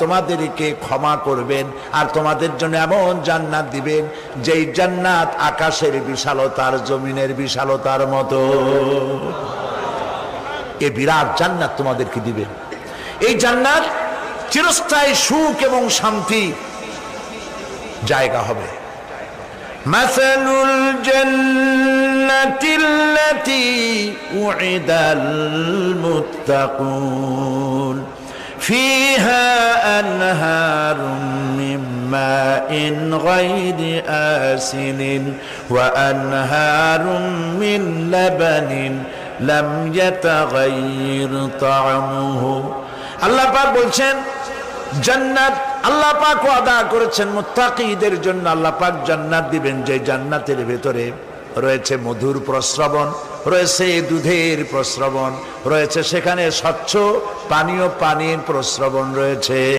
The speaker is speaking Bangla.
তোমাদেরকে ক্ষমা করবেন আর তোমাদের জন্য এমন জান্নাত দিবেন যেই জান্নাত আকাশের বিশালতার জমিনের বিশালতার মতো। এই বিরাট জান্নাত তোমাদেরকে দিবেন। এই জান্নাত চিরস্থায়ী সুখ এবং শান্তি জায়গা হবে। মাসালুল জান্নাতিল্লাতী উইদাল মুত্তাকুন ফিহা আনহারুম মিন মাইন গায়রি আসিনিন ওয়া আনহারুম মিন লাবানিন লাম ইয়াতাগায়্যার তা'আমুহু। আল্লাহ পাক বলছেন জান্নাত আল্লাহ পাক ওয়াদা করেছেন মুত্তাকিদের জন্য। আল্লাহ পাক জান্নাত দিবেন যে জান্নাতের ভেতরে রয়েছে মধুর প্রস্রবণ, রয়েছে দুধের প্রস্রবণ, রয়েছে সেখানে স্বচ্ছ পানীয় পানির প্রস্রবণ রয়েছে।